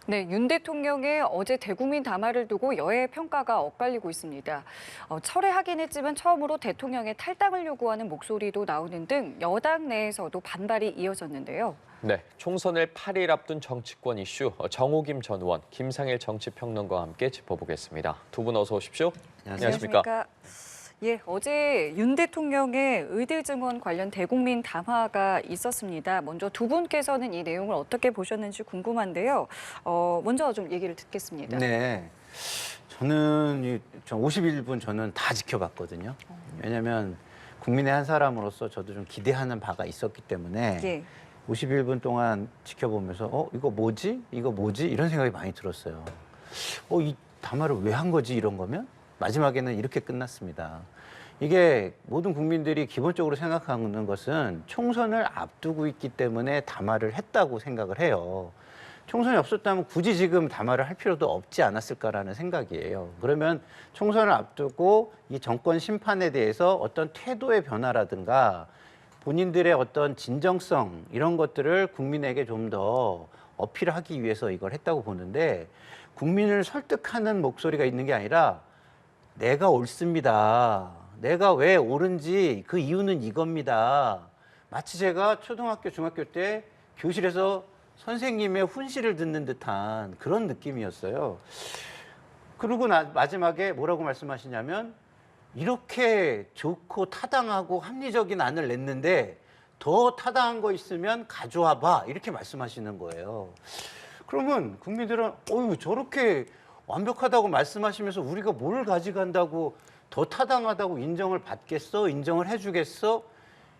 네, 윤 대통령의 어제 대국민 담화를 두고 여야의 평가가 엇갈리고 있습니다. 철회하긴 했지만 처음으로 대통령의 탈당을 요구하는 목소리도 나오는 등 여당 내에서도 반발이 이어졌는데요. 네, 총선을 8일 앞둔 정치권 이슈 정호김 전 의원, 김상일 정치평론가와 함께 짚어보겠습니다. 두 분 어서 오십시오. 안녕하십니까? 예, 어제 윤 대통령의 의대 증원 관련 대국민 담화가 있었습니다. 먼저 두 분께서는 이 내용을 어떻게 보셨는지 궁금한데요. 먼저 좀 얘기를 듣겠습니다. 네, 저는 51분 저는 다 지켜봤거든요. 왜냐하면 국민의 한 사람으로서 저도 좀 기대하는 바가 있었기 때문에 예. 51분 동안 지켜보면서 이거 뭐지? 이거 뭐지? 이런 생각이 많이 들었어요. 이 담화를 왜 한 거지? 이런 거면? 마지막에는 이렇게 끝났습니다. 이게 모든 국민들이 기본적으로 생각하는 것은 총선을 앞두고 있기 때문에 담화를 했다고 생각을 해요. 총선이 없었다면 굳이 지금 담화를 할 필요도 없지 않았을까라는 생각이에요. 그러면 총선을 앞두고 이 정권 심판에 대해서 어떤 태도의 변화라든가 본인들의 어떤 진정성 이런 것들을 국민에게 좀 더 어필하기 위해서 이걸 했다고 보는데, 국민을 설득하는 목소리가 있는 게 아니라 내가 옳습니다. 내가 왜 옳은지 그 이유는 이겁니다. 마치 제가 초등학교, 중학교 때 교실에서 선생님의 훈시를 듣는 듯한 그런 느낌이었어요. 그리고 마지막에 뭐라고 말씀하시냐면, 이렇게 좋고 타당하고 합리적인 안을 냈는데 더 타당한 거 있으면 가져와 봐, 이렇게 말씀하시는 거예요. 그러면 국민들은 저렇게 완벽하다고 말씀하시면서 우리가 뭘 가져간다고 더 타당하다고 인정을 받겠어? 인정을 해주겠어?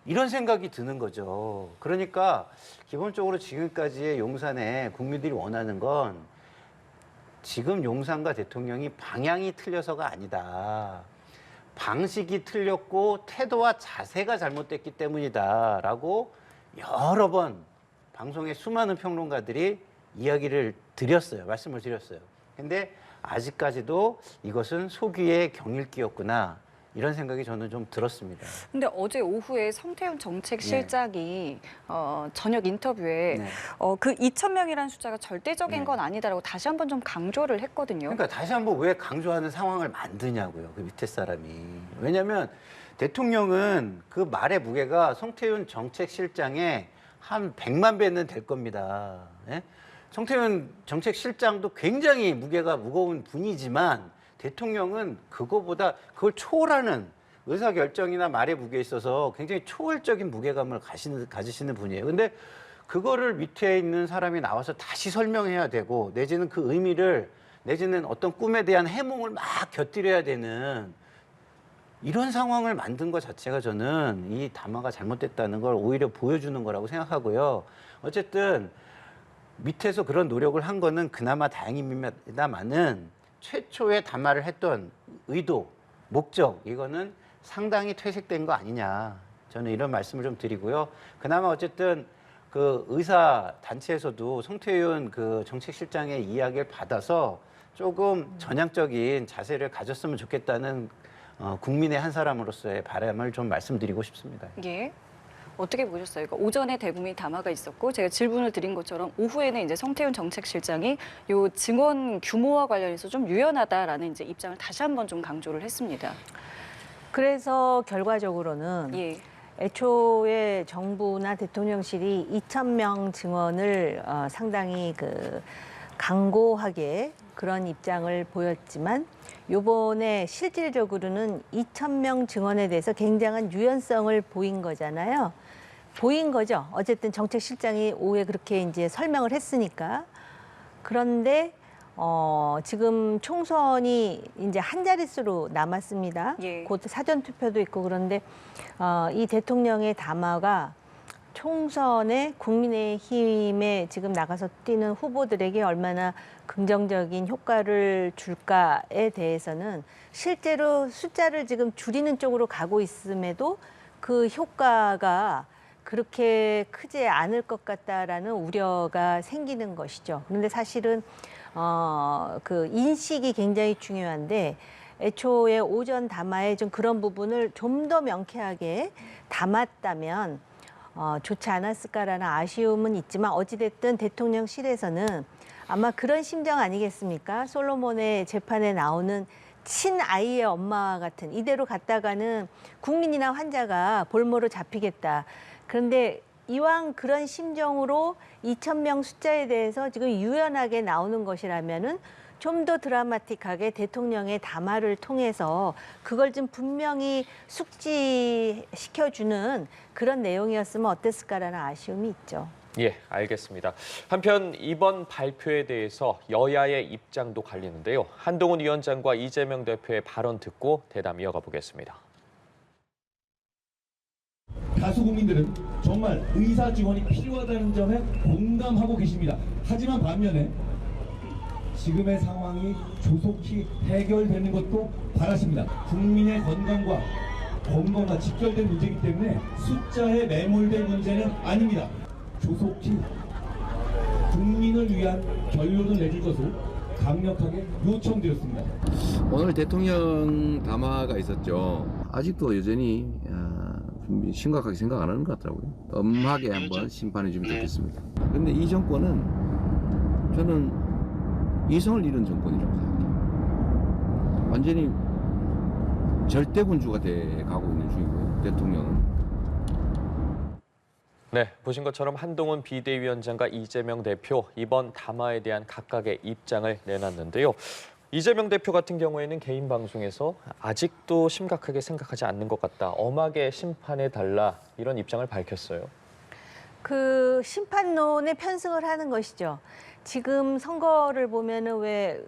이런 생각이 드는 거죠. 그러니까 기본적으로 지금까지의 용산에 국민들이 원하는 건 지금 용산과 대통령이 방향이 틀려서가 아니다. 방식이 틀렸고 태도와 자세가 잘못됐기 때문이다라고 여러 번 방송에 수많은 평론가들이 이야기를 드렸어요. 말씀을 드렸어요. 근데 아직까지도 이것은 소기의 경읽기였구나, 이런 생각이 저는 좀 들었습니다. 근데 어제 오후에 성태훈 정책실장이 저녁 인터뷰에 네. 그 2,000명이라는 숫자가 절대적인 네. 건 아니다라고 다시 한번 좀 강조를 했거든요. 그러니까 다시 한번 왜 강조하는 상황을 만드냐고요, 그 밑에 사람이. 왜냐하면 대통령은 그 말의 무게가 성태훈 정책실장의 한 100만 배는 될 겁니다. 예? 성태훈 정책실장도 굉장히 무게가 무거운 분이지만 대통령은 그걸 초월하는 의사결정이나 말의 무게에 있어서 굉장히 초월적인 무게감을 가지시는 분이에요. 근데 그거를 밑에 있는 사람이 나와서 다시 설명해야 되고, 내지는 그 의미를, 내지는 어떤 꿈에 대한 해몽을 막 곁들여야 되는 이런 상황을 만든 것 자체가 저는 이 담화가 잘못됐다는 걸 오히려 보여주는 거라고 생각하고요. 어쨌든 밑에서 그런 노력을 한 거는 그나마 다행입니다만은 최초에 담화를 했던 의도, 목적, 이거는 상당히 퇴색된 거 아니냐, 저는 이런 말씀을 좀 드리고요. 그나마 어쨌든 그 의사 단체에서도 성태훈 그 정책실장의 이야기를 받아서 조금 전향적인 자세를 가졌으면 좋겠다는 국민의 한 사람으로서의 바람을 좀 말씀드리고 싶습니다. 예. 어떻게 보셨어요? 그러니까 오전에 대국민 담화가 있었고 제가 질문을 드린 것처럼 오후에는 이제 성태훈 정책실장이 요 증원 규모와 관련해서 좀 유연하다라는 이제 입장을 다시 한번 좀 강조를 했습니다. 그래서 결과적으로는 예. 애초에 정부나 대통령실이 2,000명 증원을 상당히 강고하게 그런 입장을 보였지만, 요번에 실질적으로는 2,000명 증원에 대해서 굉장한 유연성을 보인 거잖아요. 보인 거죠. 어쨌든 정책실장이 오후에 그렇게 이제 설명을 했으니까. 그런데 지금 총선이 이제 한 자릿수로 남았습니다. 예. 곧 사전 투표도 있고. 그런데 이 대통령의 담화가 총선에 국민의힘에 지금 나가서 뛰는 후보들에게 얼마나 긍정적인 효과를 줄까에 대해서는 실제로 숫자를 지금 줄이는 쪽으로 가고 있음에도 그 효과가 그렇게 크지 않을 것 같다라는 우려가 생기는 것이죠. 그런데 사실은 그 인식이 굉장히 중요한데, 애초에 오전 담화에 좀 그런 부분을 좀 더 명쾌하게 담았다면 좋지 않았을까라는 아쉬움은 있지만, 어찌됐든 대통령실에서는 아마 그런 심정 아니겠습니까? 솔로몬의 재판에 나오는 친아이의 엄마와 같은, 이대로 갔다가는 국민이나 환자가 볼모로 잡히겠다. 그런데 이왕 그런 심정으로 2,000명 숫자에 대해서 지금 유연하게 나오는 것이라면은 좀 더 드라마틱하게 대통령의 담화를 통해서 그걸 좀 분명히 숙지시켜주는 그런 내용이었으면 어땠을까라는 아쉬움이 있죠. 예, 알겠습니다. 한편 이번 발표에 대해서 여야의 입장도 갈리는데요. 한동훈 위원장과 이재명 대표의 발언 듣고 대담 이어가 보겠습니다. 다수 국민들은 정말 의사 지원이 필요하다는 점에 공감하고 계십니다. 하지만 반면에 지금의 상황이 조속히 해결되는 것도 바라십니다. 국민의 건강과 직결된 문제이기 때문에 숫자에 매몰될 문제는 아닙니다. 조속히 국민을 위한 결론을 내줄 것을 강력하게 요청드렸습니다. 오늘 대통령 담화가 있었죠. 아직도 여전히 심각하게 생각 안 하는 것 같더라고요. 엄하게 한번 심판해 주면 좋겠습니다. 그런데 이 정권은 저는 이성을 잃은 정권이라고 생각해요. 완전히 절대군주가 돼 가고 있는 중이고요. 대통령은. 네, 보신 것처럼 한동훈 비대위원장과 이재명 대표 이번 담화에 대한 각각의 입장을 내놨는데요. 이재명 대표 같은 경우에는 개인 방송에서 아직도 심각하게 생각하지 않는 것 같다. 엄하게 심판해달라 이런 입장을 밝혔어요. 그 심판론에 편승을 하는 것이죠. 지금 선거를 보면은 왜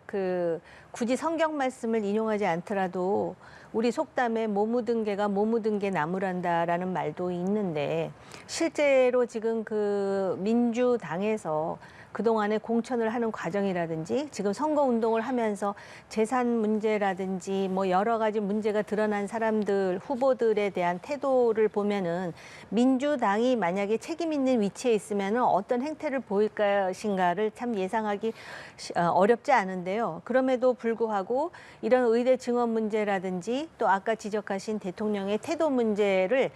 굳이 성경 말씀을 인용하지 않더라도 우리 속담에 못 묻은 개가 못 묻은 개 나무란다라는 말도 있는데 실제로 지금 그 민주당에서 그동안에 공천을 하는 과정이라든지 지금 선거 운동을 하면서 재산 문제라든지 뭐 여러 가지 문제가 드러난 사람들, 후보들에 대한 태도를 보면은 민주당이 만약에 책임 있는 위치에 있으면은 어떤 행태를 보일 것인가를 참 예상하기 어렵지 않은데요. 그럼에도 불구하고 이런 의대 증언 문제라든지 또 아까 지적하신 대통령의 태도 문제를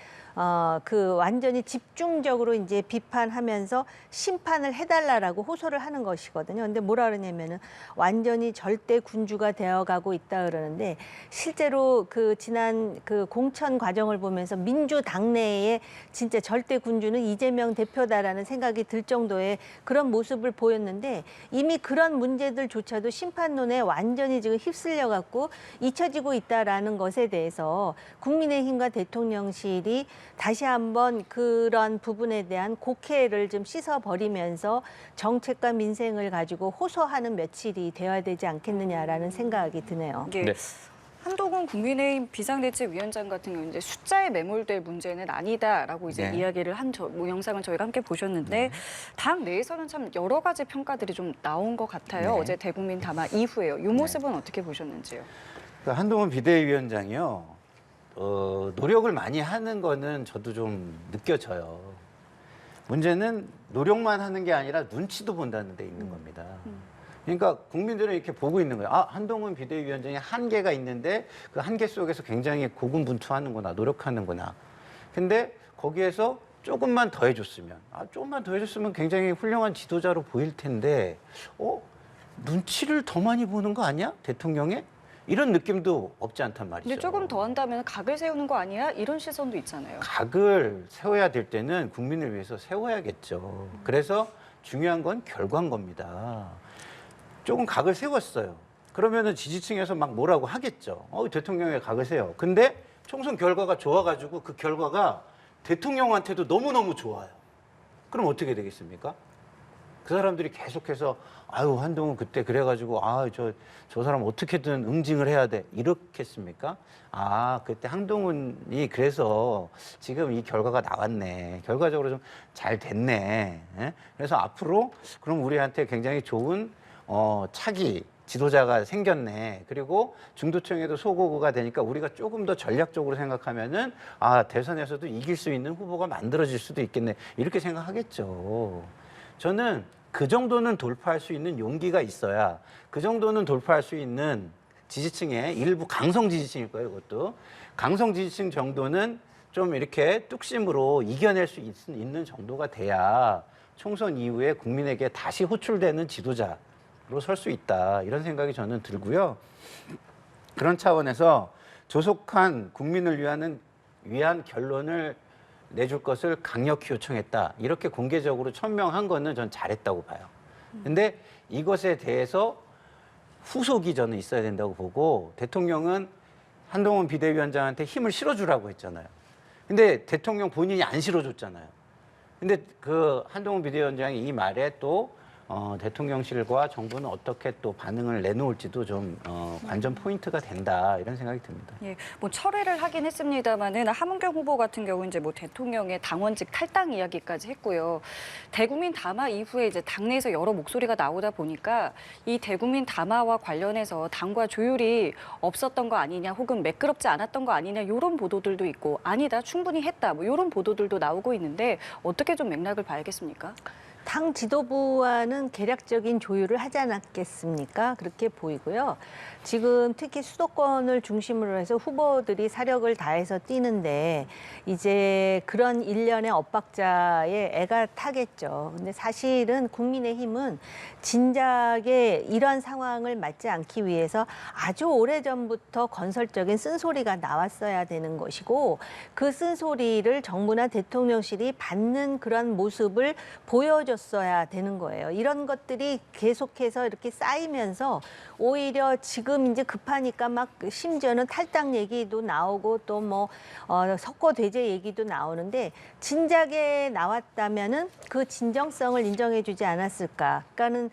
완전히 집중적으로 이제 비판하면서 심판을 해달라라고 호소를 하는 것이거든요. 근데 뭐라 그러냐면은 완전히 절대 군주가 되어가고 있다 그러는데 실제로 지난 공천 과정을 보면서 민주당 내에 진짜 절대 군주는 이재명 대표다라는 생각이 들 정도의 그런 모습을 보였는데 이미 그런 문제들조차도 심판론에 완전히 지금 휩쓸려 갖고 잊혀지고 있다라는 것에 대해서 국민의힘과 대통령실이 다시 한번 그런 부분에 대한 곡해를 좀 씻어버리면서 정책과 민생을 가지고 호소하는 며칠이 되어야 되지 않겠느냐라는 생각이 드네요. 예. 네. 한동훈 국민의힘 비상대책위원장 같은 경우 이제 숫자에 매몰될 문제는 아니다라고 이제 네. 이야기를 한 영상을 저희가 함께 보셨는데 당 내에서는 참 여러 가지 평가들이 좀 나온 것 같아요. 네. 어제 대국민 담화 이후에요. 이 모습은 어떻게 보셨는지요? 그러니까 한동훈 비대위원장이요. 노력을 많이 하는 거는 저도 좀 느껴져요. 문제는 노력만 하는 게 아니라 눈치도 본다는 데 있는 겁니다. 그러니까 국민들은 이렇게 보고 있는 거예요. 아, 한동훈 비대위원장이 한계가 있는데 그 한계 속에서 굉장히 고군분투하는구나, 노력하는구나. 근데 거기에서 조금만 더 해줬으면, 조금만 더 해줬으면 굉장히 훌륭한 지도자로 보일 텐데, 눈치를 더 많이 보는 거 아니야? 대통령의? 이런 느낌도 없지 않단 말이죠. 근데 조금 더 한다면 각을 세우는 거 아니야? 이런 시선도 있잖아요. 각을 세워야 될 때는 국민을 위해서 세워야겠죠. 그래서 중요한 건 결과인 겁니다. 조금 각을 세웠어요. 그러면은 지지층에서 막 뭐라고 하겠죠. 대통령의 각을 세워. 근데 총선 결과가 좋아가지고 그 결과가 대통령한테도 너무너무 좋아요. 그럼 어떻게 되겠습니까? 그 사람들이 계속해서 아유 한동훈 그때 그래가지고 저 사람 어떻게든 응징을 해야 돼 이렇겠습니까? 그때 한동훈이 그래서 지금 이 결과가 나왔네. 결과적으로 좀 잘 됐네. 그래서 앞으로 그럼 우리한테 굉장히 좋은 차기 지도자가 생겼네. 그리고 중도층에도 소고구가 되니까 우리가 조금 더 전략적으로 생각하면은 대선에서도 이길 수 있는 후보가 만들어질 수도 있겠네. 이렇게 생각하겠죠. 저는 그 정도는 돌파할 수 있는 용기가 있어야 그 정도는 돌파할 수 있는 지지층의 일부 강성 지지층일 거예요. 그것도 강성 지지층 정도는 좀 이렇게 뚝심으로 이겨낼 수 있는 정도가 돼야 총선 이후에 국민에게 다시 호출되는 지도자 설 수 있다 이런 생각이 저는 들고요. 그런 차원에서 조속한 국민을 위한 결론을 내줄 것을 강력히 요청했다. 이렇게 공개적으로 천명한 거는 전 잘했다고 봐요. 근데 이것에 대해서 후속이 저는 있어야 된다고 보고 대통령은 한동훈 비대위원장한테 힘을 실어주라고 했잖아요. 근데 대통령 본인이 안 실어줬잖아요. 근데 그 한동훈 비대위원장이 이 말에 또 대통령실과 정부는 어떻게 또 반응을 내놓을지도 좀 관전 포인트가 된다 이런 생각이 듭니다. 예, 뭐 철회를 하긴 했습니다만은 하문경 후보 같은 경우 이제 뭐 대통령의 당원직 탈당 이야기까지 했고요. 대국민 담화 이후에 이제 당내에서 여러 목소리가 나오다 보니까 이 대국민 담화와 관련해서 당과 조율이 없었던 거 아니냐, 혹은 매끄럽지 않았던 거 아니냐 이런 보도들도 있고, 아니다 충분히 했다 뭐 이런 보도들도 나오고 있는데 어떻게 좀 맥락을 봐야겠습니까? 당 지도부와는 계략적인 조율을 하지 않았겠습니까? 그렇게 보이고요. 지금 특히 수도권을 중심으로 해서 후보들이 사력을 다해서 뛰는데 이제 그런 일련의 엇박자에 애가 타겠죠. 근데 사실은 국민의힘은 진작에 이런 상황을 맞지 않기 위해서 아주 오래전부터 건설적인 쓴소리가 나왔어야 되는 것이고, 그 쓴소리를 정부나 대통령실이 받는 그런 모습을 보여줬어야 되는 거예요. 이런 것들이 계속해서 이렇게 쌓이면서 오히려 지금 이제 급하니까 막 심지어는 탈당 얘기도 나오고 또 뭐 석고 대제 얘기도 나오는데, 진작에 나왔다면은 그 진정성을 인정해주지 않았을까? 그러니까는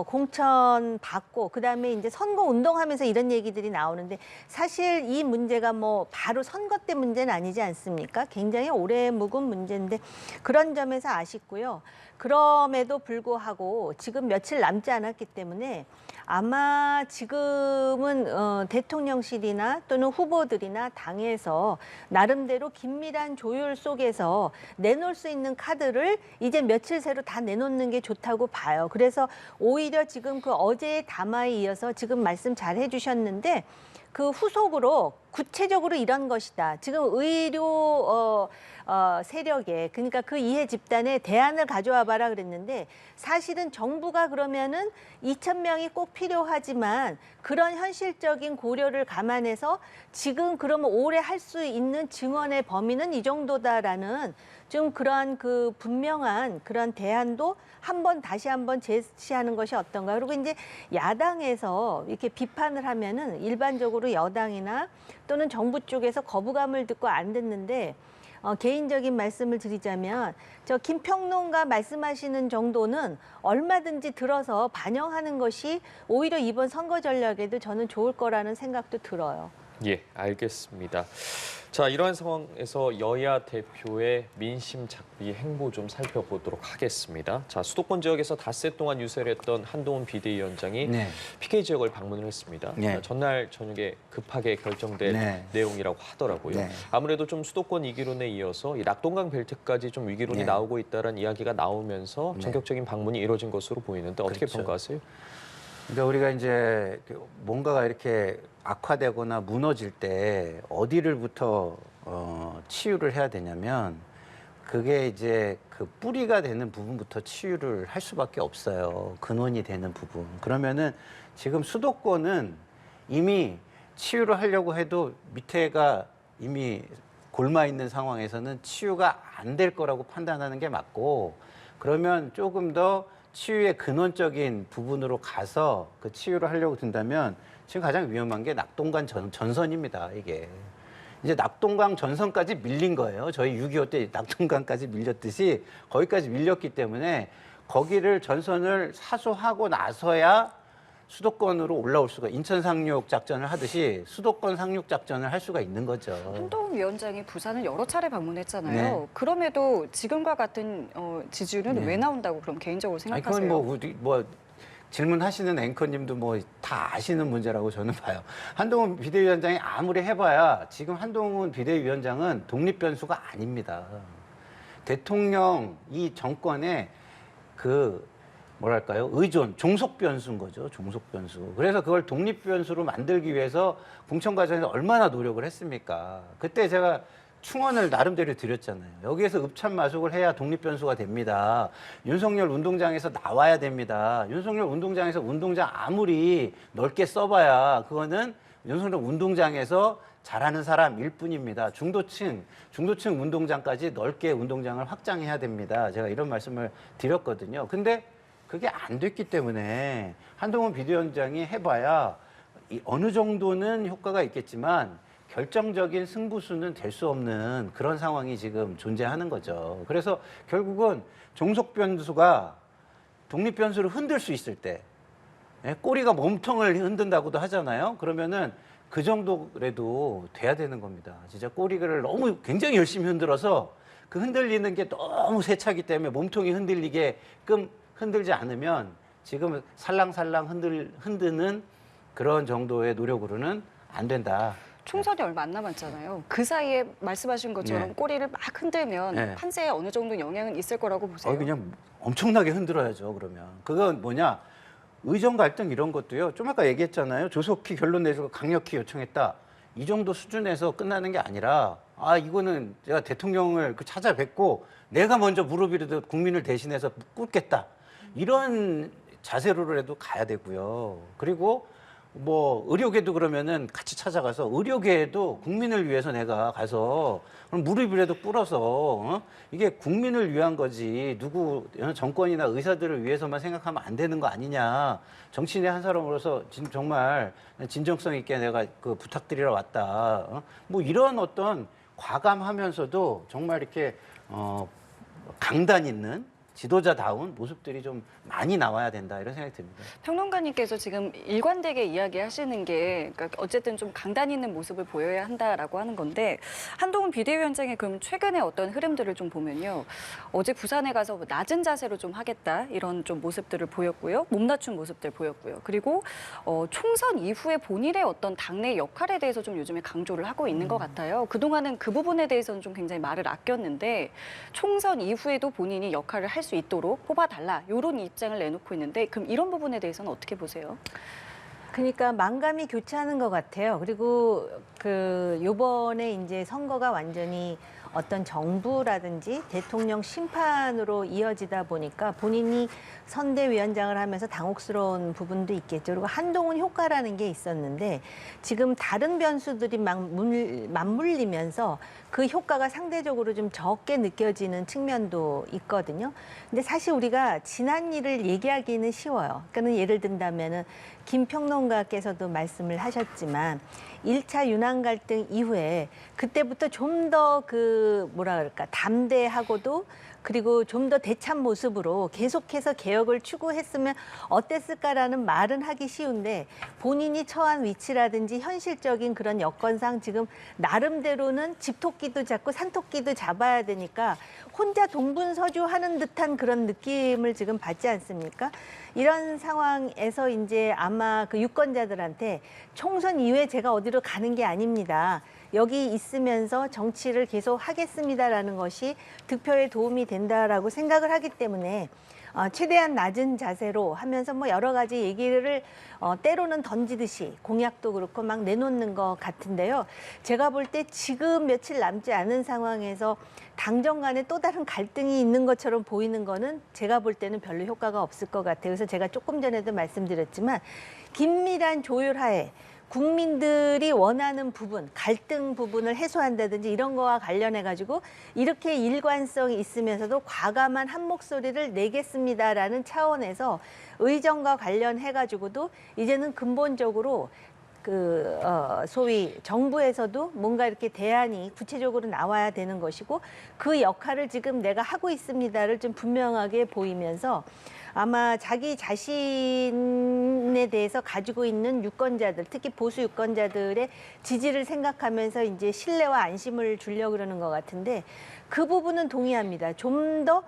공천 받고 그다음에 이제 선거 운동하면서 이런 얘기들이 나오는데, 사실 이 문제가 뭐 바로 선거 때 문제는 아니지 않습니까? 굉장히 오래 묵은 문제인데 그런 점에서 아쉽고요. 그럼에도 불구하고 지금 며칠 남지 않았기 때문에 아마 지금은 대통령실이나 또는 후보들이나 당에서 나름대로 긴밀한 조율 속에서 내놓을 수 있는 카드를 이제 며칠 새로 다 내놓는 게 좋다고 봐요. 그래서 오히려 지금 그 어제의 담화에 이어서 지금 말씀 잘 해주셨는데, 그 후속으로 구체적으로 이런 것이다. 지금 의료 세력에, 그러니까 그 이해 집단에 대안을 가져와 봐라 그랬는데, 사실은 정부가 그러면은 2,000명이 꼭 필요하지만 그런 현실적인 고려를 감안해서 지금 그러면 올해 할 수 있는 증원의 범위는 이 정도다라는 좀 그러한 그 분명한 그런 대안도 다시 한번 제시하는 것이 어떤가. 그리고 이제 야당에서 이렇게 비판을 하면은 일반적으로 여당이나 또는 정부 쪽에서 거부감을 듣고 안 듣는데, 개인적인 말씀을 드리자면 저 김평론가 말씀하시는 정도는 얼마든지 들어서 반영하는 것이 오히려 이번 선거 전략에도 저는 좋을 거라는 생각도 들어요. 예, 알겠습니다. 자, 이러한 상황에서 여야 대표의 민심 작비 행보 좀 살펴보도록 하겠습니다. 자, 수도권 지역에서 닷새 동안 유세를 했던 한동훈 비대위원장이 네. PK 지역을 방문을 했습니다. 네. 전날 저녁에 급하게 결정된 네. 내용이라고 하더라고요. 네. 아무래도 좀 수도권 위기론에 이어서 이 낙동강 벨트까지 좀 위기론이 네. 나오고 있다는 이야기가 나오면서 네. 전격적인 방문이 이루어진 것으로 보이는데 어떻게 그렇죠. 평가하세요? 그러니까 우리가 이제 뭔가가 이렇게 악화되거나 무너질 때 어디를부터 치유를 해야 되냐면, 그게 이제 그 뿌리가 되는 부분부터 치유를 할 수밖에 없어요. 근원이 되는 부분. 그러면은 지금 수도권은 이미 치유를 하려고 해도 밑에가 이미 골마 있는 상황에서는 치유가 안 될 거라고 판단하는 게 맞고, 그러면 조금 더 치유의 근원적인 부분으로 가서 그 치유를 하려고 든다면 지금 가장 위험한 게 낙동강 전선입니다. 이게 이제 낙동강 전선까지 밀린 거예요. 저희 6.25 때 낙동강까지 밀렸듯이 거기까지 밀렸기 때문에 거기를 전선을 사수하고 나서야 수도권으로 올라올 수가, 인천 상륙 작전을 하듯이 수도권 상륙 작전을 할 수가 있는 거죠. 한동훈 위원장이 부산을 여러 차례 방문했잖아요. 네. 그럼에도 지금과 같은 지지율은 네. 왜 나온다고 그럼 개인적으로 아니, 생각하세요? 그건 뭐 질문하시는 앵커님도 뭐 다 아시는 문제라고 저는 봐요. 한동훈 비대위원장이 아무리 해봐야 지금 한동훈 비대위원장은 독립 변수가 아닙니다. 대통령 이 정권의 그 뭐랄까요, 의존, 종속 변수인 거죠. 종속 변수. 그래서 그걸 독립 변수로 만들기 위해서 공천 과정에서 얼마나 노력을 했습니까? 그때 제가 충언을 나름대로 드렸잖아요. 여기에서 읍참마속을 해야 독립변수가 됩니다. 윤석열 운동장에서 나와야 됩니다. 윤석열 운동장에서 운동장 아무리 넓게 써봐야 그거는 윤석열 운동장에서 잘하는 사람일 뿐입니다. 중도층 운동장까지 넓게 운동장을 확장해야 됩니다. 제가 이런 말씀을 드렸거든요. 근데 그게 안 됐기 때문에 한동훈 비대위원장이 해봐야 어느 정도는 효과가 있겠지만 결정적인 승부수는 될 수 없는 그런 상황이 지금 존재하는 거죠. 그래서 결국은 종속 변수가 독립 변수를 흔들 수 있을 때, 꼬리가 몸통을 흔든다고도 하잖아요. 그러면은 그 정도라도 돼야 되는 겁니다. 진짜 꼬리를 너무 굉장히 열심히 흔들어서 그 흔들리는 게 너무 세차기 때문에 몸통이 흔들리게끔 흔들지 않으면 지금 살랑살랑 흔드는 그런 정도의 노력으로는 안 된다. 총선이 얼마 안 남았잖아요. 그 사이에 말씀하신 것처럼 네. 꼬리를 막 흔들면 네. 판세에 어느 정도 영향은 있을 거라고 보세요. 그냥 엄청나게 흔들어야죠. 그러면 그건 뭐냐? 의정 갈등 이런 것도요. 좀 아까 얘기했잖아요. 조속히 결론 내주고 강력히 요청했다. 이 정도 수준에서 끝나는 게 아니라 이거는 제가 대통령을 찾아뵙고 내가 먼저 무릎이라도 국민을 대신해서 꿇겠다. 이런 자세로라도 가야 되고요. 그리고 뭐 의료계도 그러면은 같이 찾아가서 의료계에도 국민을 위해서 내가 가서 그럼 무릎이라도 꿇어서 이게 국민을 위한 거지 누구 정권이나 의사들을 위해서만 생각하면 안 되는 거 아니냐. 정치인의 한 사람으로서 정말 진정성 있게 내가 그 부탁드리러 왔다. 뭐 이런 어떤 과감하면서도 정말 이렇게 강단 있는 지도자다운 모습들이 좀 많이 나와야 된다 이런 생각이 듭니다. 평론가님께서 지금 일관되게 이야기하시는 게 그러니까 어쨌든 좀 강단 있는 모습을 보여야 한다라고 하는 건데 한동훈 비대위원장의 그럼 최근의 어떤 흐름들을 좀 보면요. 어제 부산에 가서 낮은 자세로 좀 하겠다 이런 좀 모습들을 보였고요. 몸 낮춘 모습들 보였고요. 그리고 총선 이후에 본인의 어떤 당내 역할에 대해서 좀 요즘에 강조를 하고 있는 것 같아요. 그동안은 그 부분에 대해서는 좀 굉장히 말을 아꼈는데 총선 이후에도 본인이 역할을 할 수 있도록 뽑아달라 이런 입장을 내놓고 있는데 그럼 이런 부분에 대해서는 어떻게 보세요? 그러니까 만감이 교차하는 것 같아요. 그리고 요번에 이제 선거가 완전히 어떤 정부라든지 대통령 심판으로 이어지다 보니까 본인이 선대위원장을 하면서 당혹스러운 부분도 있겠죠. 그리고 한동훈 효과라는 게 있었는데 지금 다른 변수들이 막 맞물리면서 그 효과가 상대적으로 좀 적게 느껴지는 측면도 있거든요. 근데 사실 우리가 지난 일을 얘기하기는 쉬워요. 그러니까 예를 든다면은 김 평론가께서도 말씀을 하셨지만 1차 윤한 갈등 이후에 그때부터 좀 더 담대하고도 그리고 좀 더 대참 모습으로 계속해서 개혁을 추구했으면 어땠을까라는 말은 하기 쉬운데 본인이 처한 위치라든지 현실적인 그런 여건상 지금 나름대로는 집토끼도 잡고 산토끼도 잡아야 되니까 혼자 동분서주하는 듯한 그런 느낌을 지금 받지 않습니까? 이런 상황에서 이제 아마 그 유권자들한테 총선 이후에 제가 어디로 가는 게 아닙니다. 여기 있으면서 정치를 계속 하겠습니다라는 것이 득표에 도움이 된다라고 생각을 하기 때문에 최대한 낮은 자세로 하면서 뭐 여러 가지 얘기를 때로는 던지듯이 공약도 그렇고 막 내놓는 것 같은데요. 제가 볼 때 지금 며칠 남지 않은 상황에서 당정 간에 또 다른 갈등이 있는 것처럼 보이는 거는 제가 볼 때는 별로 효과가 없을 것 같아요. 그래서 제가 조금 전에도 말씀드렸지만 긴밀한 조율하에 국민들이 원하는 부분, 갈등 부분을 해소한다든지 이런 거와 관련해 가지고 이렇게 일관성이 있으면서도 과감한 한 목소리를 내겠습니다라는 차원에서 의정과 관련해 가지고도 이제는 근본적으로 소위 정부에서도 뭔가 이렇게 대안이 구체적으로 나와야 되는 것이고 그 역할을 지금 내가 하고 있습니다를 좀 분명하게 보이면서 아마 자기 자신에 대해서 가지고 있는 유권자들, 특히 보수 유권자들의 지지를 생각하면서 이제 신뢰와 안심을 주려고 그러는 것 같은데 그 부분은 동의합니다. 좀 더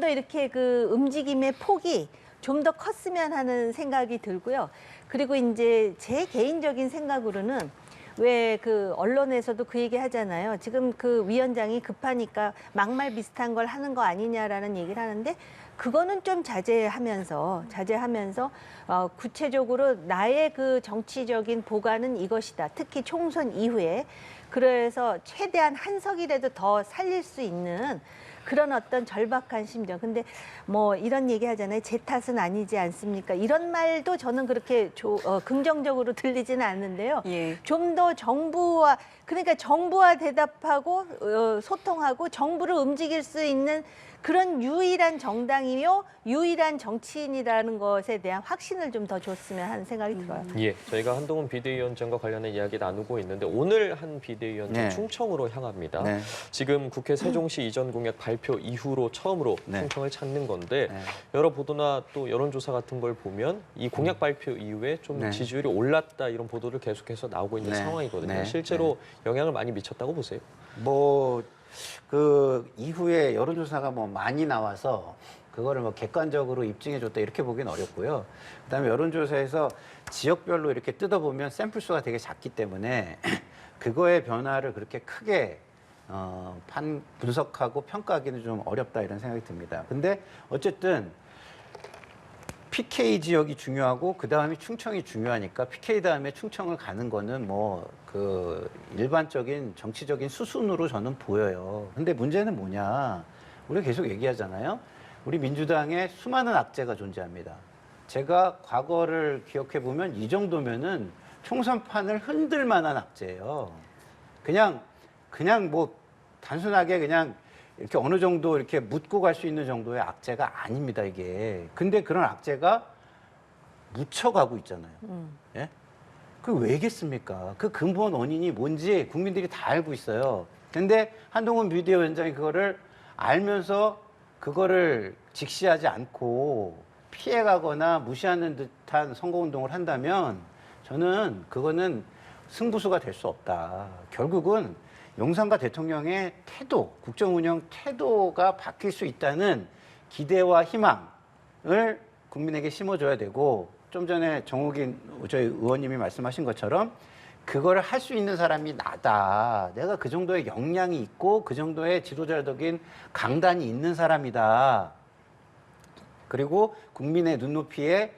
이렇게 그 움직임의 폭이 좀 더 컸으면 하는 생각이 들고요. 그리고 이제 제 개인적인 생각으로는 왜 그 언론에서도 그 얘기 하잖아요. 지금 그 위원장이 급하니까 막말 비슷한 걸 하는 거 아니냐라는 얘기를 하는데 그거는 좀 자제하면서 구체적으로 나의 그 정치적인 보관은 이것이다. 특히 총선 이후에 그래서 최대한 한 석이라도 더 살릴 수 있는 그런 어떤 절박한 심정. 근데 뭐 이런 얘기 하잖아요. 제 탓은 아니지 않습니까? 이런 말도 저는 그렇게 긍정적으로 들리지는 않는데요. 예. 좀 더 정부와 그러니까 정부와 대답하고 소통하고 정부를 움직일 수 있는 그런 유일한 정당이요, 유일한 정치인이라는 것에 대한 확신을 좀 더 줬으면 하는 생각이 들어요. 예, 저희가 한동훈 비대위원장과 관련해 이야기 나누고 있는데 오늘 한 비대위원장 네. 충청으로 향합니다. 네. 지금 국회 세종시 이전 공약 발표 이후로 처음으로 네. 충청을 찾는 건데 네. 여러 보도나 또 여론조사 같은 걸 보면 이 공약 발표 이후에 좀 네. 지지율이 올랐다 이런 보도를 계속해서 나오고 있는 네. 상황이거든요. 네. 실제로 영향을 많이 미쳤다고 보세요? 뭐 그 이후에 여론조사가 뭐 많이 나와서 그거를 뭐 객관적으로 입증해줬다 이렇게 보기는 어렵고요. 그다음에 여론조사에서 지역별로 이렇게 뜯어보면 샘플 수가 되게 작기 때문에 그거의 변화를 그렇게 크게 분석하고 평가하기는 좀 어렵다 이런 생각이 듭니다. 근데 어쨌든 PK 지역이 중요하고 그 다음에 충청이 중요하니까 PK 다음에 충청을 가는 거는 뭐 그 일반적인 정치적인 수순으로 저는 보여요. 근데 문제는 뭐냐? 우리가 계속 얘기하잖아요. 우리 민주당에 수많은 악재가 존재합니다. 제가 과거를 기억해 보면 이 정도면은 총선판을 흔들 만한 악재예요. 그냥 뭐 단순하게 그냥 이렇게 어느 정도 이렇게 묻고 갈 수 있는 정도의 악재가 아닙니다, 이게. 근데 그런 악재가 묻혀가고 있잖아요. 예? 그 왜겠습니까? 그 근본 원인이 뭔지 국민들이 다 알고 있어요. 근데 한동훈 비대위원장이 그거를 알면서 그거를 직시하지 않고 피해가거나 무시하는 듯한 선거운동을 한다면 저는 그거는 승부수가 될 수 없다. 결국은 용산과 대통령의 태도, 국정운영 태도가 바뀔 수 있다는 기대와 희망을 국민에게 심어줘야 되고 좀 전에 정욱인 저희 의원님이 말씀하신 것처럼 그거를 할 수 있는 사람이 나다. 내가 그 정도의 역량이 있고 그 정도의 지도자적인 강단이 있는 사람이다. 그리고 국민의 눈높이에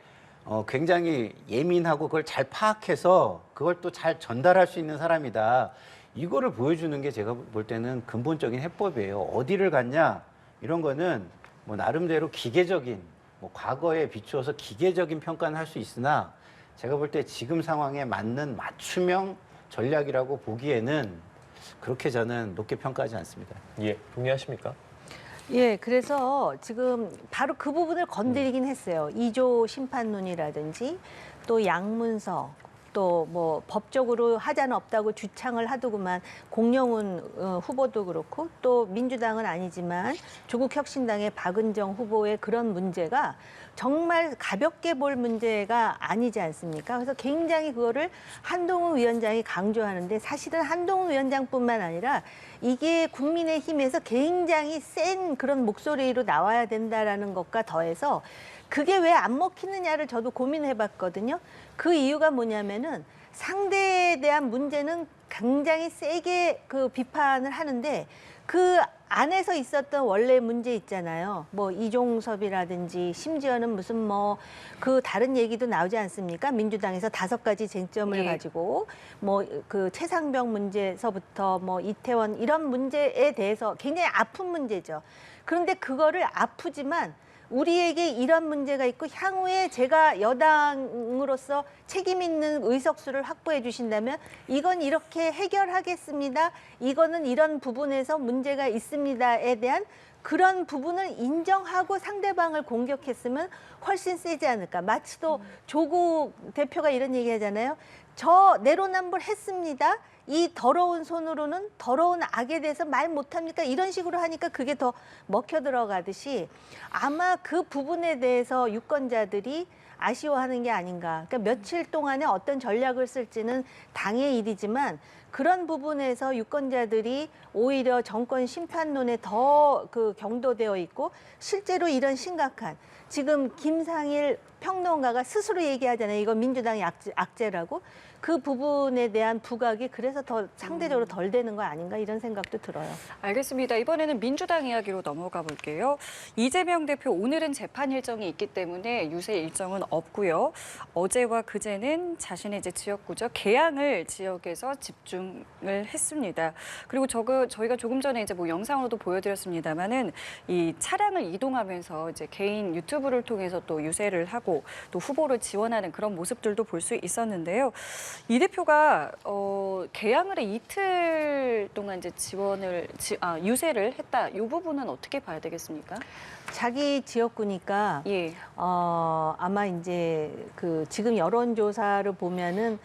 굉장히 예민하고 그걸 잘 파악해서 그걸 또 잘 전달할 수 있는 사람이다. 이거를 보여주는 게 제가 볼 때는 근본적인 해법이에요. 어디를 갔냐 이런 거는 뭐 나름대로 기계적인 뭐 과거에 비추어서 기계적인 평가는 할 수 있으나 제가 볼 때 지금 상황에 맞는 맞춤형 전략이라고 보기에는 그렇게 저는 높게 평가하지 않습니다. 예, 동의하십니까? 예, 그래서 지금 바로 그 부분을 건드리긴 했어요. 2조 심판론이라든지 또 양문서 또 뭐 법적으로 하자는 없다고 주창을 하더구만 공영훈 후보도 그렇고 또 민주당은 아니지만 조국혁신당의 박은정 후보의 그런 문제가 정말 가볍게 볼 문제가 아니지 않습니까? 그래서 굉장히 그거를 한동훈 위원장이 강조하는데 사실은 한동훈 위원장뿐만 아니라 이게 국민의힘에서 굉장히 센 그런 목소리로 나와야 된다라는 것과 더해서 그게 왜 안 먹히느냐를 저도 고민해봤거든요. 그 이유가 뭐냐면은 상대에 대한 문제는 굉장히 세게 그 비판을 하는데 그 안에서 있었던 원래 문제 있잖아요. 뭐 이종섭이라든지 심지어는 무슨 뭐 그 다른 얘기도 나오지 않습니까? 민주당에서 5가지 쟁점을 예. 가지고 뭐 그 최상병 문제에서부터 뭐 이태원 이런 문제에 대해서 굉장히 아픈 문제죠. 그런데 그거를 아프지만 우리에게 이런 문제가 있고 향후에 제가 여당으로서 책임 있는 의석수를 확보해 주신다면 이건 이렇게 해결하겠습니다. 이거는 이런 부분에서 문제가 있습니다에 대한 그런 부분을 인정하고 상대방을 공격했으면 훨씬 세지 않을까. 마치 또 조국 대표가 이런 얘기 하잖아요. 저 내로남불했습니다. 이 더러운 손으로는 더러운 악에 대해서 말 못합니까? 이런 식으로 하니까 그게 더 먹혀 들어가듯이 아마 그 부분에 대해서 유권자들이 아쉬워하는 게 아닌가. 그러니까 며칠 동안에 어떤 전략을 쓸지는 당의 일이지만 그런 부분에서 유권자들이 오히려 정권 심판론에 더 그 경도되어 있고 실제로 이런 심각한 지금 김상일 평론가가 스스로 얘기하잖아요. 이거 민주당의 악재라고. 그 부분에 대한 부각이 그래서 더 상대적으로 덜 되는 거 아닌가 이런 생각도 들어요. 알겠습니다. 이번에는 민주당 이야기로 넘어가 볼게요. 이재명 대표 오늘은 재판 일정이 있기 때문에 유세 일정은 없고요. 어제와 그제는 자신의 이제 지역구죠. 계양을 지역에서 집중을 했습니다. 그리고 저희가 조금 전에 이제 뭐 영상으로도 보여드렸습니다만은 이 차량을 이동하면서 이제 개인 유튜브를 통해서 또 유세를 하고 또 후보를 지원하는 그런 모습들도 볼 수 있었는데요. 이 대표가 개항을 해 이틀 동안 이제 유세를 했다. 이 부분은 어떻게 봐야 되겠습니까? 자기 지역구니까 예. 아마 이제 그 지금 여론조사를 보면은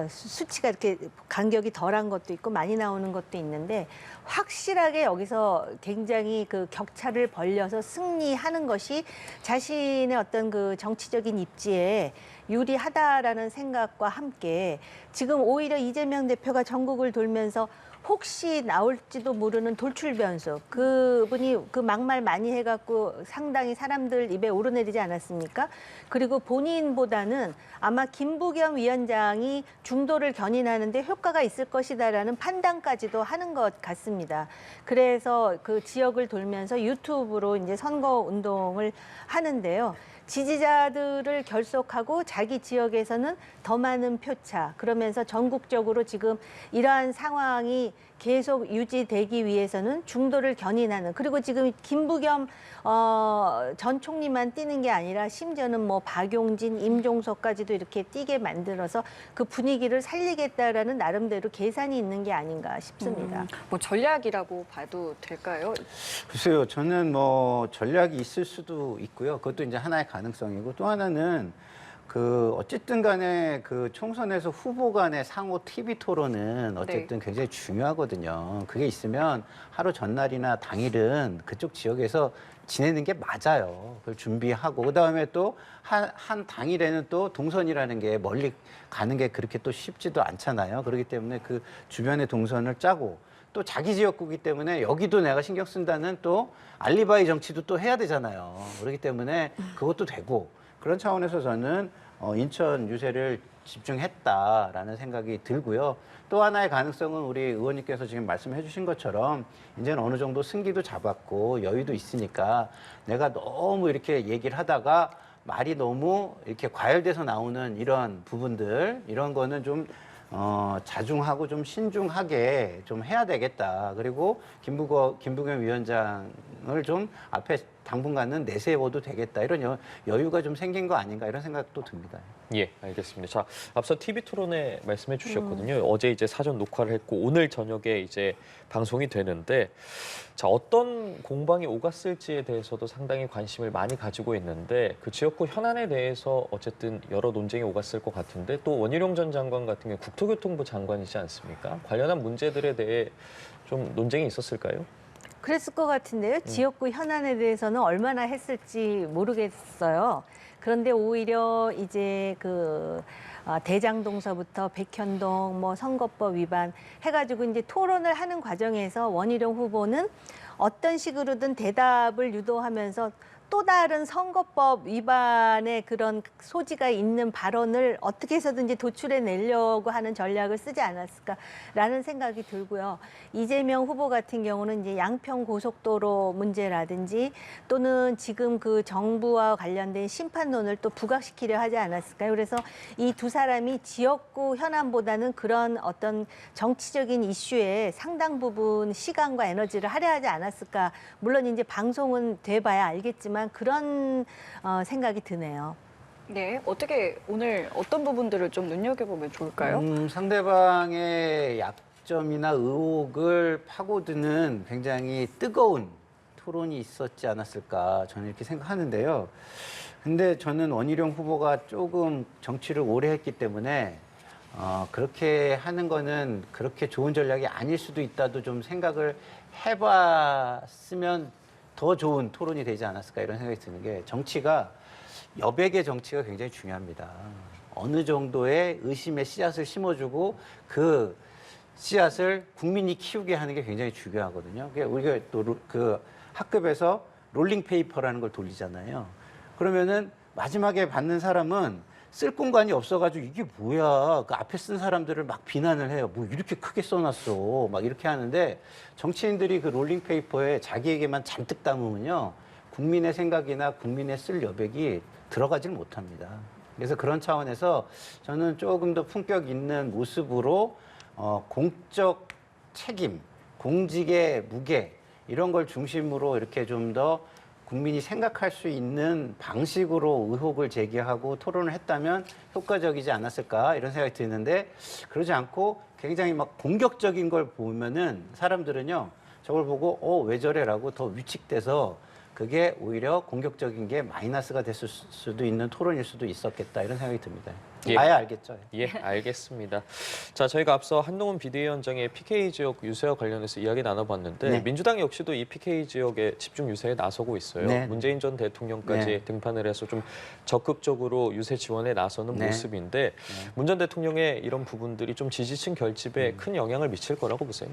수치가 이렇게 간격이 덜한 것도 있고 많이 나오는 것도 있는데 확실하게 여기서 굉장히 그 격차를 벌려서 승리하는 것이 자신의 어떤 그 정치적인 입지에 유리하다라는 생각과 함께 지금 오히려 이재명 대표가 전국을 돌면서 혹시 나올지도 모르는 돌출 변수 그분이 그 막말 많이 해갖고 상당히 사람들 입에 오르내리지 않았습니까? 그리고 본인보다는 아마 김부겸 위원장이 중도를 견인하는데 효과가 있을 것이다라는 판단까지도 하는 것 같습니다. 그래서 그 지역을 돌면서 유튜브로 이제 선거 운동을 하는데요. 지지자들을 결속하고 자기 지역에서는 더 많은 표차 그러면서 전국적으로 지금 이러한 상황이 계속 유지되기 위해서는 중도를 견인하는 그리고 지금 김부겸 전 총리만 뛰는 게 아니라 심지어는 뭐 박용진, 임종석까지도 이렇게 뛰게 만들어서 그 분위기를 살리겠다라는 나름대로 계산이 있는 게 아닌가 싶습니다. 뭐 전략이라고 봐도 될까요? 글쎄요, 저는 뭐 전략이 있을 수도 있고요. 그것도 이제 하나의 가능성이고 또 하나는 그 어쨌든 간에 그 총선에서 후보 간의 상호 TV 토론은 어쨌든 굉장히 중요하거든요. 그게 있으면 하루 전날이나 당일은 그쪽 지역에서 지내는 게 맞아요. 그걸 준비하고 그다음에 또 한 당일에는 또 동선이라는 게 멀리 가는 게 그렇게 또 쉽지도 않잖아요. 그렇기 때문에 그 주변에 동선을 짜고 또 자기 지역구기 때문에 여기도 내가 신경 쓴다는 또 알리바이 정치도 또 해야 되잖아요. 그렇기 때문에 그것도 되고 그런 차원에서 저는 인천 유세를 집중했다라는 생각이 들고요. 또 하나의 가능성은 우리 의원님께서 지금 말씀해 주신 것처럼 이제는 어느 정도 승기도 잡았고 여유도 있으니까 내가 너무 이렇게 얘기를 하다가 말이 너무 이렇게 과열돼서 나오는 이런 부분들 이런 거는 좀 자중하고 좀 신중하게 좀 해야 되겠다. 그리고 김부겸 위원장을 좀 앞에 당분간은 내세워도 되겠다. 이런 여유가 좀 생긴 거 아닌가 이런 생각도 듭니다. 예, 알겠습니다. 자, 앞서 TV 토론에 말씀해 주셨거든요. 어제 이제 사전 녹화를 했고 오늘 저녁에 이제 방송이 되는데 자, 어떤 공방이 오갔을지에 대해서도 상당히 관심을 많이 가지고 있는데 그 지역구 현안에 대해서 어쨌든 여러 논쟁이 오갔을 것 같은데 또 원희룡 전 장관 같은 경우 국토교통부 장관이지 않습니까? 관련한 문제들에 대해 좀 논쟁이 있었을까요? 그랬을 것 같은데요. 지역구 현안에 대해서는 얼마나 했을지 모르겠어요. 그런데 오히려 이제 그 대장동서부터 백현동 뭐 선거법 위반 해가지고 이제 토론을 하는 과정에서 원희룡 후보는 어떤 식으로든 대답을 유도하면서 또 다른 선거법 위반의 그런 소지가 있는 발언을 어떻게 해서든지 도출해내려고 하는 전략을 쓰지 않았을까라는 생각이 들고요. 이재명 후보 같은 경우는 이제 양평 고속도로 문제라든지 또는 지금 그 정부와 관련된 심판론을 또 부각시키려 하지 않았을까요? 그래서 이 두 사람이 지역구 현안보다는 그런 어떤 정치적인 이슈에 상당 부분 시간과 에너지를 할애하지 않았을까. 물론 이제 방송은 돼봐야 알겠지만 그런 생각이 드네요. 네, 어떻게 오늘 어떤 부분들을 좀 눈여겨보면 좋을까요? 상대방의 약점이나 의혹을 파고드는 굉장히 뜨거운 토론이 있었지 않았을까 저는 이렇게 생각하는데요. 근데 저는 원희룡 후보가 조금 정치를 오래 했기 때문에 그렇게 하는 거는 그렇게 좋은 전략이 아닐 수도 있다도 좀 생각을 해봤으면 더 좋은 토론이 되지 않았을까 이런 생각이 드는 게 정치가 여백의 정치가 굉장히 중요합니다. 어느 정도의 의심의 씨앗을 심어주고 그 씨앗을 국민이 키우게 하는 게 굉장히 중요하거든요. 우리가 또 그 학급에서 롤링 페이퍼라는 걸 돌리잖아요. 그러면은 마지막에 받는 사람은 쓸 공간이 없어가지고 이게 뭐야? 그 앞에 쓴 사람들을 막 비난을 해요. 뭐 이렇게 크게 써놨어. 막 이렇게 하는데 정치인들이 그 롤링 페이퍼에 자기에게만 잔뜩 담으면요. 국민의 생각이나 국민의 쓸 여백이 들어가질 못합니다. 그래서 그런 차원에서 저는 조금 더 품격 있는 모습으로 공적 책임, 공직의 무게 이런 걸 중심으로 이렇게 좀 더 국민이 생각할 수 있는 방식으로 의혹을 제기하고 토론을 했다면 효과적이지 않았을까 이런 생각이 드는데 그러지 않고 굉장히 막 공격적인 걸 보면은 사람들은요 저걸 보고 왜 저래라고 더 위축돼서 그게 오히려 공격적인 게 마이너스가 됐을 수도 있는 토론일 수도 있었겠다 이런 생각이 듭니다. 예. 봐야 알겠죠. 예, 알겠습니다. 자, 저희가 앞서 한동훈 비대위원장의 PK 지역 유세와 관련해서 이야기 나눠봤는데 네. 민주당 역시도 이 PK 지역에 집중 유세에 나서고 있어요. 네. 문재인 전 대통령까지 네. 등판을 해서 좀 적극적으로 유세 지원에 나서는 네. 모습인데 문 전 대통령의 이런 부분들이 좀 지지층 결집에 큰 영향을 미칠 거라고 보세요?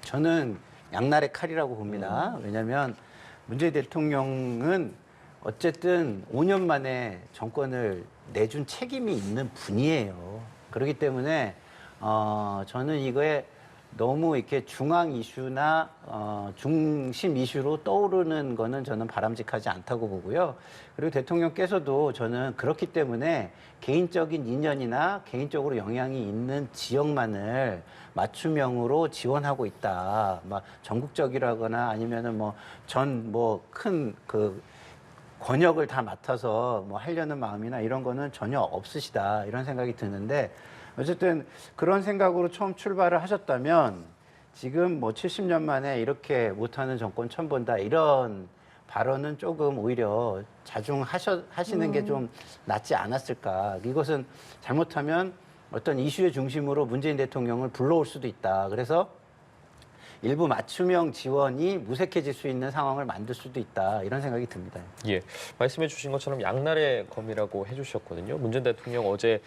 저는 양날의 칼이라고 봅니다. 왜냐하면 문재인 대통령은 어쨌든 5년 만에 정권을 내준 책임이 있는 분이에요. 그렇기 때문에 저는 이거에 너무 이렇게 중앙 이슈나 중심 이슈로 떠오르는 거는 저는 바람직하지 않다고 보고요. 그리고 대통령께서도 저는 그렇기 때문에 개인적인 인연이나 개인적으로 영향이 있는 지역만을 맞춤형으로 지원하고 있다. 막 전국적이라거나 아니면은 큰 권역을 다 맡아서 하려는 마음이나 이런 거는 전혀 없으시다 이런 생각이 드는데 어쨌든 그런 생각으로 처음 출발을 하셨다면 지금 70년 만에 이렇게 못하는 정권 처음 본다 이런 발언은 조금 오히려 자중하시는 게 좀 낫지 않았을까. 이것은 잘못하면 어떤 이슈의 중심으로 문재인 대통령을 불러올 수도 있다. 그래서 일부 맞춤형 지원이 무색해질 수 있는 상황을 만들 수도 있다. 이런 생각이 듭니다. 예, 말씀해 주신 것처럼 양날의 검이라고 해주셨거든요. 문 전 대통령 어제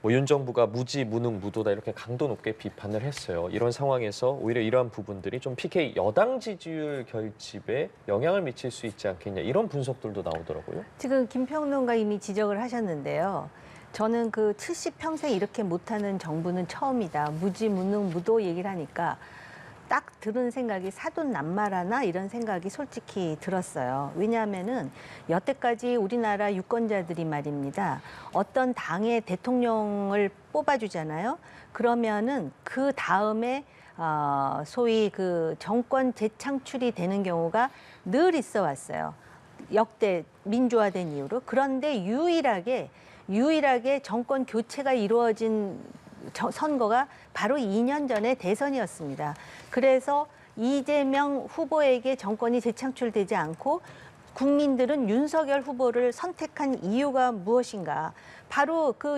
윤 정부가 무지, 무능, 무도다 이렇게 강도 높게 비판을 했어요. 이런 상황에서 오히려 이러한 부분들이 좀 PK 여당 지지율 결집에 영향을 미칠 수 있지 않겠냐 이런 분석들도 나오더라고요. 지금 김평론가 이미 지적을 하셨는데요. 저는 그 70평생 이렇게 못하는 정부는 처음이다. 무지, 무능, 무도 얘기를 하니까 딱 들은 생각이 사돈남마라나 이런 생각이 솔직히 들었어요. 왜냐하면은 여태까지 우리나라 유권자들이 말입니다. 어떤 당의 대통령을 뽑아주잖아요. 그러면은 그 다음에 소위 그 정권 재창출이 되는 경우가 늘 있어 왔어요. 역대 민주화된 이후로. 그런데 유일하게 정권 교체가 이루어진 선거가 바로 2년 전에 대선이었습니다. 그래서 이재명 후보에게 정권이 재창출되지 않고 국민들은 윤석열 후보를 선택한 이유가 무엇인가? 바로 그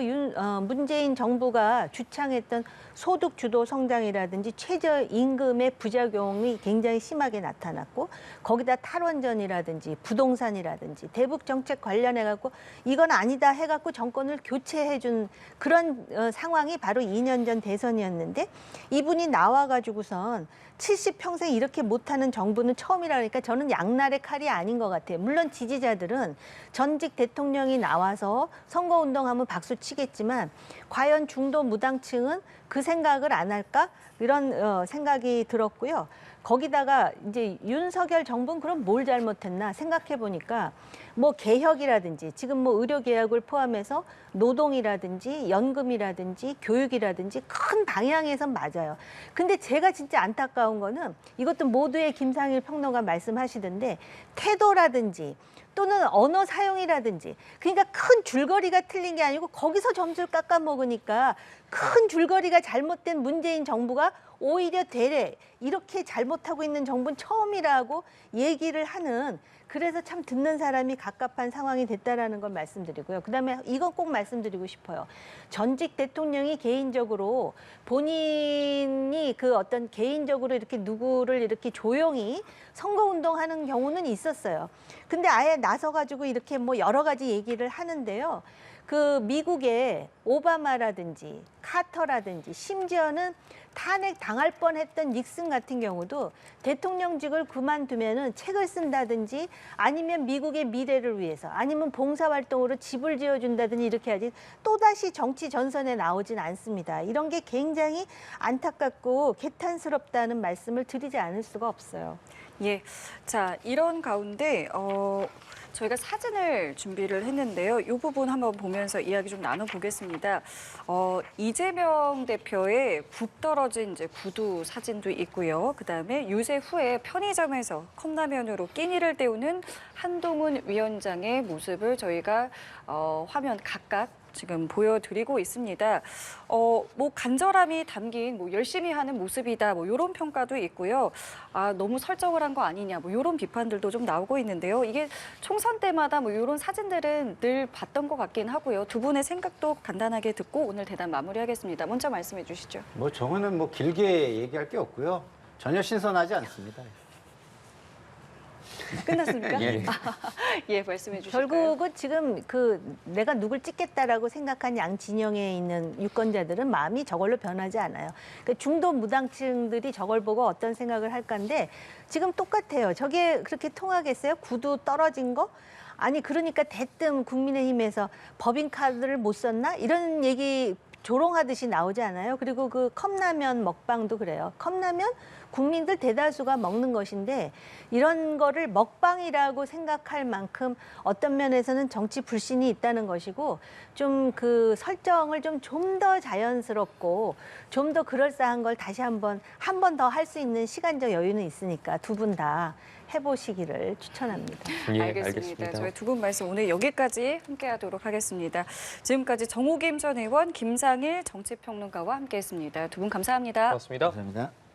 문재인 정부가 주창했던 소득 주도 성장이라든지 최저임금의 부작용이 굉장히 심하게 나타났고 거기다 탈원전이라든지 부동산이라든지 대북 정책 관련해 갖고 이건 아니다 해 갖고 정권을 교체해 준 그런 상황이 바로 2년 전 대선이었는데 이분이 나와 가지고선 70평생 이렇게 못하는 정부는 처음이라니까 저는 양날의 칼이 아닌 것 같아요. 물론 지지자들은 전직 대통령이 나와서 선거운동하면 박수 치겠지만 과연 중도 무당층은 그 생각을 안 할까? 이런 생각이 들었고요. 거기다가 이제 윤석열 정부는 그럼 뭘 잘못했나 생각해 보니까 개혁이라든지 지금 의료 개혁을 포함해서 노동이라든지 연금이라든지 교육이라든지 큰 방향에서 맞아요. 근데 제가 진짜 안타까운 거는 이것도 모두의 김상일 평론가 말씀하시던데 태도라든지 또는 언어 사용이라든지 그러니까 큰 줄거리가 틀린 게 아니고 거기서 점수를 깎아먹으니까 큰 줄거리가 잘못된 문재인 정부가 오히려 되레 이렇게 잘못하고 있는 정부는 처음이라고 얘기를 하는 그래서 참 듣는 사람이 갑갑한 상황이 됐다라는 걸 말씀드리고요. 그다음에 이건 꼭 말씀드리고 싶어요. 전직 대통령이 개인적으로 본인이 그 어떤 개인적으로 이렇게 누구를 이렇게 조용히 선거운동하는 경우는 있었어요. 근데 아예 나서가지고 이렇게 여러 가지 얘기를 하는데요. 그 미국의 오바마라든지 카터라든지 심지어는 탄핵 당할 뻔했던 닉슨 같은 경우도 대통령직을 그만두면은 책을 쓴다든지 아니면 미국의 미래를 위해서 아니면 봉사활동으로 집을 지어준다든지 이렇게 하지 또다시 정치 전선에 나오진 않습니다. 이런 게 굉장히 안타깝고 개탄스럽다는 말씀을 드리지 않을 수가 없어요. 예, 자 이런 가운데 저희가 사진을 준비를 했는데요. 이 부분 한번 보면서 이야기 좀 나눠보겠습니다. 이재명 대표의 국 떨어진 이제 구두 사진도 있고요. 그다음에 유세 후에 편의점에서 컵라면으로 끼니를 때우는 한동훈 위원장의 모습을 저희가 화면 각각 지금 보여드리고 있습니다. 뭐 간절함이 담긴 뭐 열심히 하는 모습이다 뭐 이런 평가도 있고요. 아 너무 설정을 한 거 아니냐 뭐 이런 비판들도 좀 나오고 있는데요. 이게 총선 때마다 뭐 이런 사진들은 늘 봤던 것 같긴 하고요. 두 분의 생각도 간단하게 듣고 오늘 대담 마무리하겠습니다. 먼저 말씀해 주시죠. 뭐 저거는 뭐 길게 얘기할 게 없고요. 전혀 신선하지 않습니다. 끝났습니까? 예. 예, 말씀해 주실까요? 결국은 지금 내가 누굴 찍겠다라고 생각한 양 진영에 있는 유권자들은 마음이 저걸로 변하지 않아요. 그러니까 중도 무당층들이 저걸 보고 어떤 생각을 할 건데 지금 똑같아요. 저게 그렇게 통하겠어요? 구두 떨어진 거? 아니 그러니까 대뜸 국민의힘에서 법인카드를 못 썼나? 이런 얘기 조롱하듯이 나오지 않아요? 그리고 그 컵라면 먹방도 그래요. 컵라면 국민들 대다수가 먹는 것인데 이런 거를 먹방이라고 생각할 만큼 어떤 면에서는 정치 불신이 있다는 것이고 좀 그 설정을 좀 더 자연스럽고 좀 더 그럴싸한 걸 다시 한 번 더 할 수 있는 시간적 여유는 있으니까 두 분 다 해보시기를 추천합니다. 예, 알겠습니다. 저희 두 분 말씀 오늘 여기까지 함께하도록 하겠습니다. 지금까지 정호김 전 의원, 김상일 정치평론가와 함께했습니다. 두 분 감사합니다. 고맙습니다. 감사합니다.